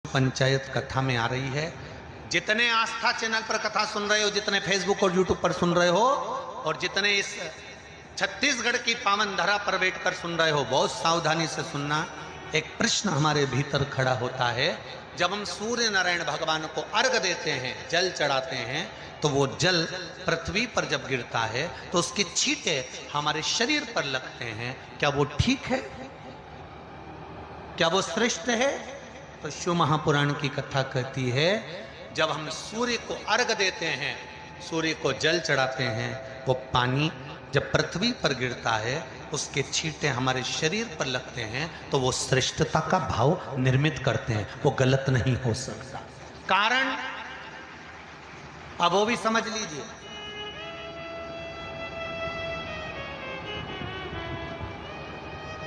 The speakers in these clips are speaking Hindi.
पंचायत कथा में आ रही है। जितने आस्था चैनल पर कथा सुन रहे हो, जितने फेसबुक और यूट्यूब पर सुन रहे हो, और जितने इस छत्तीसगढ़ की पावन धरा पर बैठकर सुन रहे हो, बहुत सावधानी से सुनना। एक प्रश्न हमारे भीतर खड़ा होता है। जब हम सूर्य नारायण भगवान को अर्घ देते हैं, जल चढ़ाते हैं, तो वो जल पृथ्वी पर जब गिरता है तो उसके छींटे हमारे शरीर पर लगते हैं। क्या वो ठीक है? क्या वो श्रेष्ठ है? तो शिव महापुराण की कथा कहती है, जब हम सूर्य को अर्घ देते हैं, सूर्य को जल चढ़ाते हैं, वो पानी जब पृथ्वी पर गिरता है, उसके छींटे हमारे शरीर पर लगते हैं, तो वो श्रेष्ठता का भाव निर्मित करते हैं। वो गलत नहीं हो सकता। कारण अब वो भी समझ लीजिए।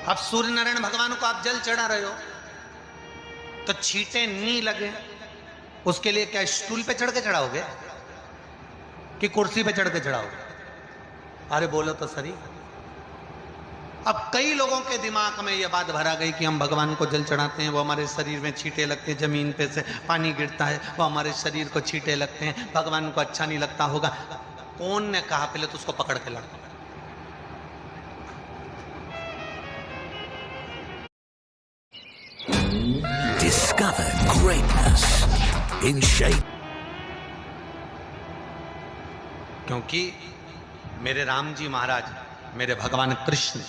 अब सूर्य नारायण भगवान को आप जल चढ़ा रहे हो, तो छींटे नहीं लगे, उसके लिए क्या स्टूल पे चढ़ के चढ़ाओगे कि कुर्सी पे चढ़ के चढ़ाओगे? अरे बोलो तो सही। अब कई लोगों के दिमाग में यह बात भरा गई कि हम भगवान को जल चढ़ाते हैं, वो हमारे शरीर में छींटे लगते हैं, जमीन पे से पानी गिरता है, वो हमारे शरीर को छींटे लगते हैं, भगवान को अच्छा नहीं लगता होगा। कौन ने कहा? पहले तो उसको पकड़ के लाओ। Discover greatness in shape. क्योंकि मेरे राम जी महाराज, मेरे भगवान कृष्ण,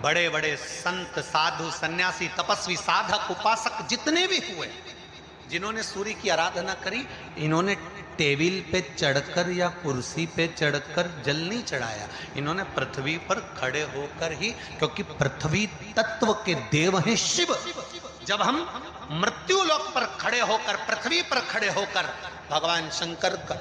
बड़े बड़े संत, साधु, सन्यासी, तपस्वी, साधक, उपासक जितने भी हुए, जिन्होंने सूर्य की आराधना करी, इन्होंने टेबल पे चढ़कर या कुर्सी पे चढ़कर जल नहीं चढ़ाया। इन्होंने पृथ्वी पर खड़े होकर ही, क्योंकि पृथ्वी तत्व के देव हैं शिव। जब हम मृत्यु लोक पर खड़े होकर, पृथ्वी पर खड़े होकर भगवान शंकर का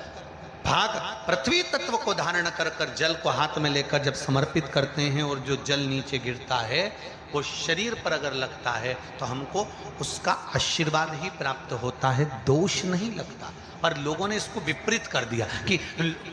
भाग पृथ्वी तत्व को धारण कर कर जल को हाथ में लेकर जब समर्पित करते हैं, और जो जल नीचे गिरता है वो शरीर पर अगर लगता है तो हमको उसका आशीर्वाद ही प्राप्त होता है, दोष नहीं लगता। पर लोगों ने इसको विपरीत कर दिया। कि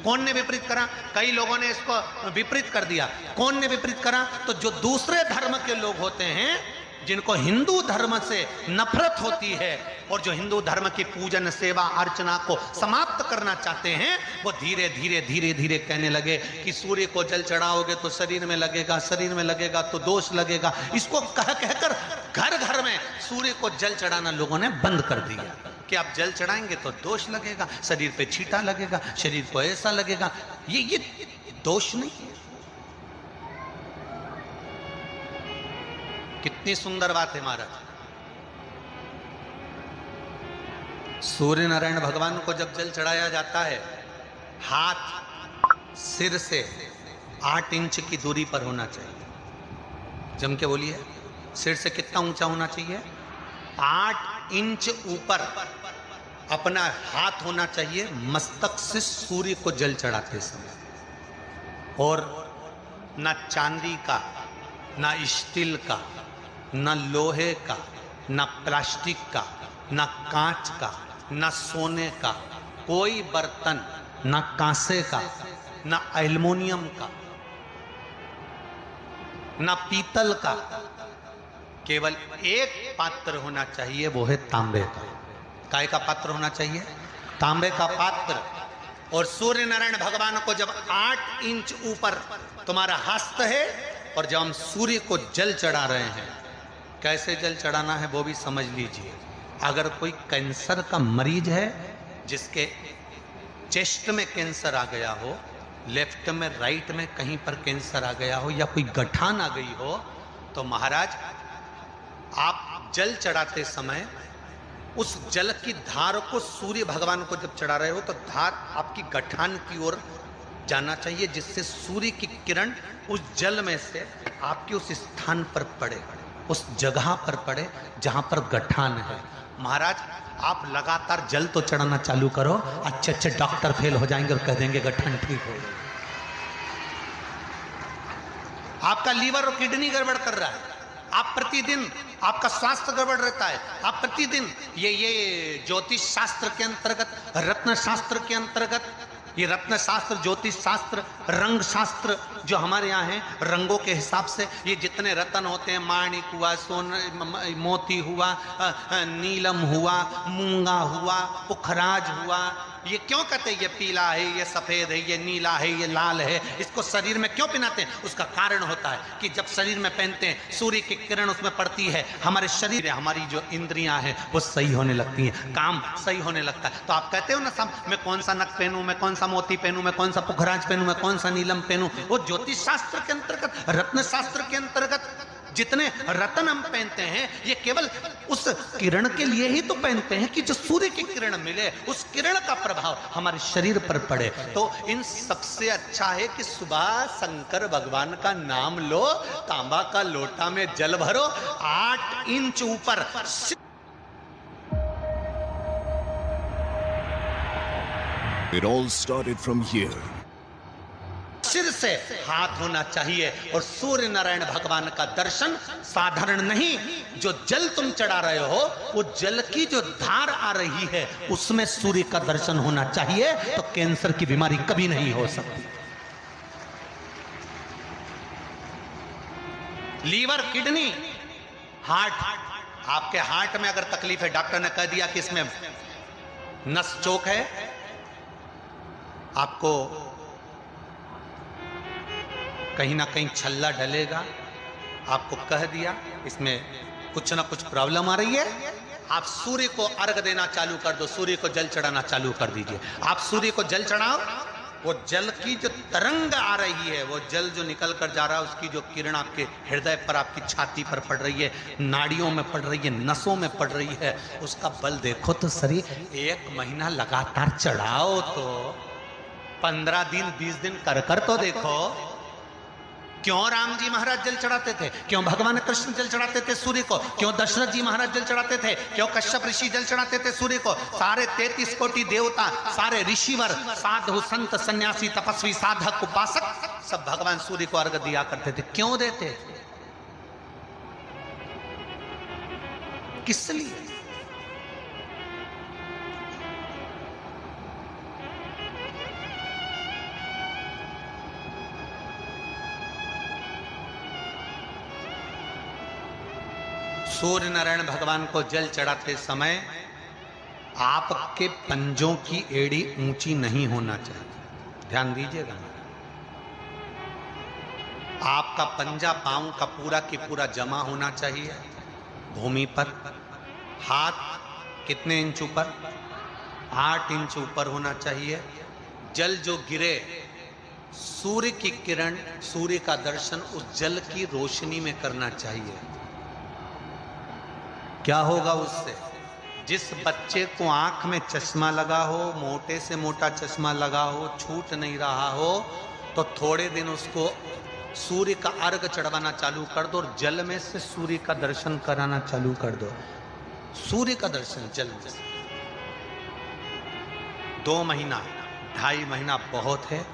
कौन ने विपरीत करा? कई लोगों ने इसको विपरीत कर दिया। कौन ने विपरीत करा? तो जो दूसरे धर्म के लोग होते हैं, जिनको हिंदू धर्म से नफरत होती है, और जो हिंदू धर्म की पूजन, सेवा, अर्चना को समाप्त करना चाहते हैं, वो धीरे धीरे धीरे धीरे कहने लगे कि सूर्य को जल चढ़ाओगे तो शरीर में लगेगा, शरीर में लगेगा तो दोष लगेगा। इसको कह कहकर घर घर में सूर्य को जल चढ़ाना लोगों ने बंद कर दिया कि आप जल चढ़ाएंगे तो दोष लगेगा, शरीर पे छींटा लगेगा, शरीर को ऐसा लगेगा। ये दोष नहीं है। कितनी सुंदर बात है महाराज। सूर्य नारायण भगवान को जब जल चढ़ाया जाता है, हाथ सिर से 8 इंच की दूरी पर होना चाहिए। जम के बोलिए, सिर से कितना ऊंचा होना चाहिए? 8 इंच ऊपर अपना हाथ होना चाहिए मस्तक से सूर्य को जल चढ़ाते समय। और ना चांदी का, ना स्टील का, न लोहे का, न प्लास्टिक का, न कांच का, न सोने का कोई बर्तन, न कांसे का, न एल्युमिनियम का, न पीतल का, केवल एक पात्र होना चाहिए, वो है तांबे का। काय का पात्र होना चाहिए? तांबे का पात्र। और सूर्य नारायण भगवान को जब 8 इंच ऊपर तुम्हारा हस्त है, और जब हम सूर्य को जल चढ़ा रहे हैं, कैसे जल चढ़ाना है वो भी समझ लीजिए। अगर कोई कैंसर का मरीज है, जिसके चेस्ट में कैंसर आ गया हो, लेफ्ट में, राइट में कहीं पर कैंसर आ गया हो, या कोई गठान आ गई हो, तो महाराज आप जल चढ़ाते समय उस जल की धार को सूर्य भगवान को जब चढ़ा रहे हो, तो धार आपकी गठान की ओर जाना चाहिए, जिससे सूर्य की किरण उस जल में से आपके उस स्थान पर पड़े, उस जगह पर पड़े जहां पर गठान है। महाराज आप लगातार जल तो चढ़ाना चालू करो, अच्छे अच्छे डॉक्टर फेल हो जाएंगे और कह देंगे गठान ठीक हो गई। आपका लीवर और किडनी गड़बड़ कर रहा है, आप प्रतिदिन, आपका स्वास्थ्य गड़बड़ रहता है, आप प्रतिदिन ये ज्योतिष शास्त्र के अंतर्गत, रत्न शास्त्र के अंतर्गत ये रत्न शास्त्र, ज्योतिष शास्त्र, रंग शास्त्र जो हमारे यहाँ है, रंगों के हिसाब से ये जितने रत्न होते हैं, माणिक हुआ, मोती हुआ, नीलम हुआ, मूंगा हुआ, पुखराज हुआ, ये क्यों कहते हैं ये पीला है, ये सफेद है, ये नीला है, ये लाल है, इसको शरीर में क्यों पहनाते हैं? उसका कारण होता है कि जब शरीर में पहनते हैं सूर्य की किरण उसमें पड़ती है, हमारे शरीर, हमारी जो इंद्रियां हैं वो सही होने लगती हैं, काम सही होने लगता है। तो आप कहते हो ना सब, मैं कौन सा नक पहनूं, मैं कौन सा मोती पहनूं, मैं कौन सा पुखराज पहनूं, मैं कौन सा नीलम पहनूं, वो ज्योतिष शास्त्र के अंतर्गत, रत्न शास्त्र के अंतर्गत जितने रत्न हम पहनते हैं ये केवल उस किरण के लिए ही तो पहनते हैं कि जो सूर्य की किरण मिले, उस किरण का प्रभाव हमारे शरीर पर पड़े। तो इन सबसे अच्छा है कि सुबह शंकर भगवान का नाम लो, तांबा का लोटा में जल भरो, 8 इंच ऊपर It all started from here. सिर से हाथ होना चाहिए। और सूर्य नारायण भगवान का दर्शन साधारण नहीं, जो जल तुम चढ़ा रहे हो वो जल की जो धार आ रही है उसमें सूर्य का दर्शन होना चाहिए, तो कैंसर की बीमारी कभी नहीं हो सकती। लीवर, किडनी, हार्ट, आपके हार्ट में अगर तकलीफ है, डॉक्टर ने कह दिया कि इसमें नस चोक है, आपको कहीं ना कहीं छल्ला डलेगा, आपको कह दिया इसमें कुछ ना कुछ प्रॉब्लम आ रही है, आप सूर्य को अर्घ देना चालू कर दो, सूर्य को जल चढ़ाना चालू कर दीजिए। आप सूर्य को जल चढ़ाओ, वो जल की जो तरंग आ रही है, वो जल जो निकल कर जा रहा है, उसकी जो किरण आपके हृदय पर, आपकी छाती पर पड़ रही है, नाड़ियों में पड़ रही है, नसों में पड़ रही है, उसका बल देखो तो सही। 1 महीना लगातार चढ़ाओ तो 15 दिन 20 दिन कर तो देखो। क्यों राम जी महाराज जल चढ़ाते थे, क्यों भगवान कृष्ण जल चढ़ाते थे सूर्य को, क्यों दशरथ जी महाराज जल चढ़ाते थे, क्यों कश्यप ऋषि जल चढ़ाते थे सूर्य को, सारे 33 कोटि देवता, सारे ऋषिवर, साधु संत सन्यासी तपस्वी साधक उपासक सब भगवान सूर्य को अर्घ दिया करते थे। क्यों देते, किस लिए? सूर्य नारायण भगवान को जल चढ़ाते समय आपके पंजों की एड़ी ऊंची नहीं होना चाहिए, ध्यान दीजिएगा। आपका पंजा पांव का पूरा की पूरा जमा होना चाहिए भूमि पर। हाथ कितने इंच ऊपर? 8 इंच ऊपर होना चाहिए। जल जो गिरे, सूर्य की किरण, सूर्य का दर्शन उस जल की रोशनी में करना चाहिए। क्या होगा उससे? जिस बच्चे को आंख में चश्मा लगा हो, मोटे से मोटा चश्मा लगा हो, छूट नहीं रहा हो, तो थोड़े दिन उसको सूर्य का अर्घ चढ़वाना चालू कर दो और जल में से सूर्य का दर्शन कराना चालू कर दो। सूर्य का दर्शन जल में से 2 महीना 2.5 महीना बहुत है,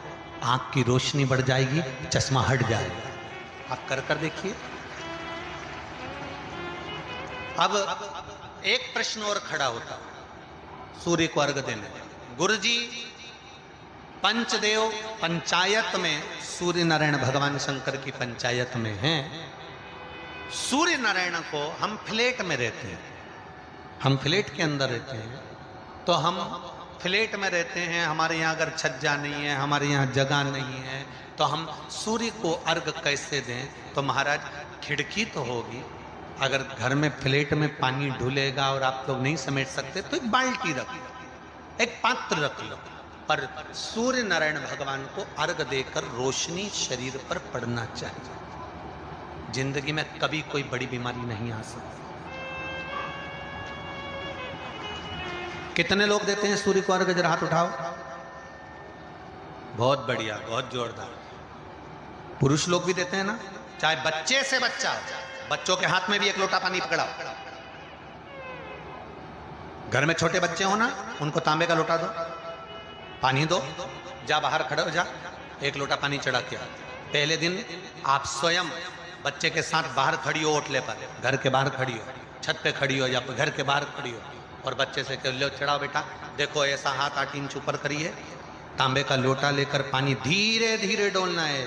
आंख की रोशनी बढ़ जाएगी, चश्मा हट जाएगा। आप कर देखिए। अब एक प्रश्न और खड़ा होता, सूर्य को अर्घ देने, गुरुजी पंचदेव पंचायत में, सूर्य नारायण भगवान शंकर की पंचायत में हैं, सूर्य नारायण को हम फ्लैट में रहते हैं, हम फ्लैट के अंदर रहते हैं, तो हम फ्लैट में रहते हैं, हमारे यहाँ अगर छज्जा नहीं है, हमारे यहाँ जगह नहीं है, तो हम सूर्य को अर्घ कैसे दें? तो महाराज खिड़की तो होगी, अगर घर में फ्लैट में पानी ढुलेगा और आप लोग नहीं समेट सकते तो एक बाल्टी रख लो, एक पात्र रख लो, पर सूर्य नारायण भगवान को अर्घ देकर रोशनी शरीर पर पड़ना चाहिए। जिंदगी में कभी कोई बड़ी बीमारी नहीं आ सकती। कितने लोग देते हैं सूर्य को अर्घ? जरा हाथ उठाओ। बहुत बढ़िया, बहुत जोरदार। पुरुष लोग भी देते हैं ना, चाहे बच्चे से बच्चा, बच्चों के हाथ में भी 1 लोटा पानी पकड़ाओ। घर में छोटे बच्चे हो ना, उनको तांबे का लोटा दो, पानी दो, जा बाहर खड़े हो जा, 1 लोटा पानी चढ़ा के। पहले दिन आप स्वयं बच्चे के साथ बाहर खड़ी हो, ओटले पर, घर के बाहर खड़ी हो, छत पे खड़ी हो या घर के बाहर खड़ी हो, और बच्चे से कह लो चढ़ाओ बेटा, देखो ऐसा हाथ 8 इंच ऊपर करिए, तांबे का लोटा लेकर पानी धीरे धीरे डोलना है,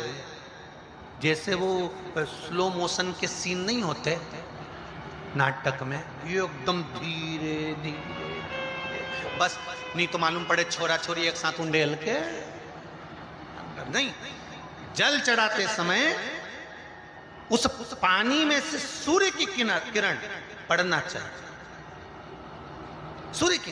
जैसे वो स्लो मोशन के सीन नहीं होते नाटक में, ये एकदम धीरे धीरे, बस नहीं तो मालूम पड़े छोरा छोरी एक साथ उंडेल के नहीं। जल चढ़ाते समय उस पानी में से सूर्य की किरण पड़ना चाहिए, सूर्य की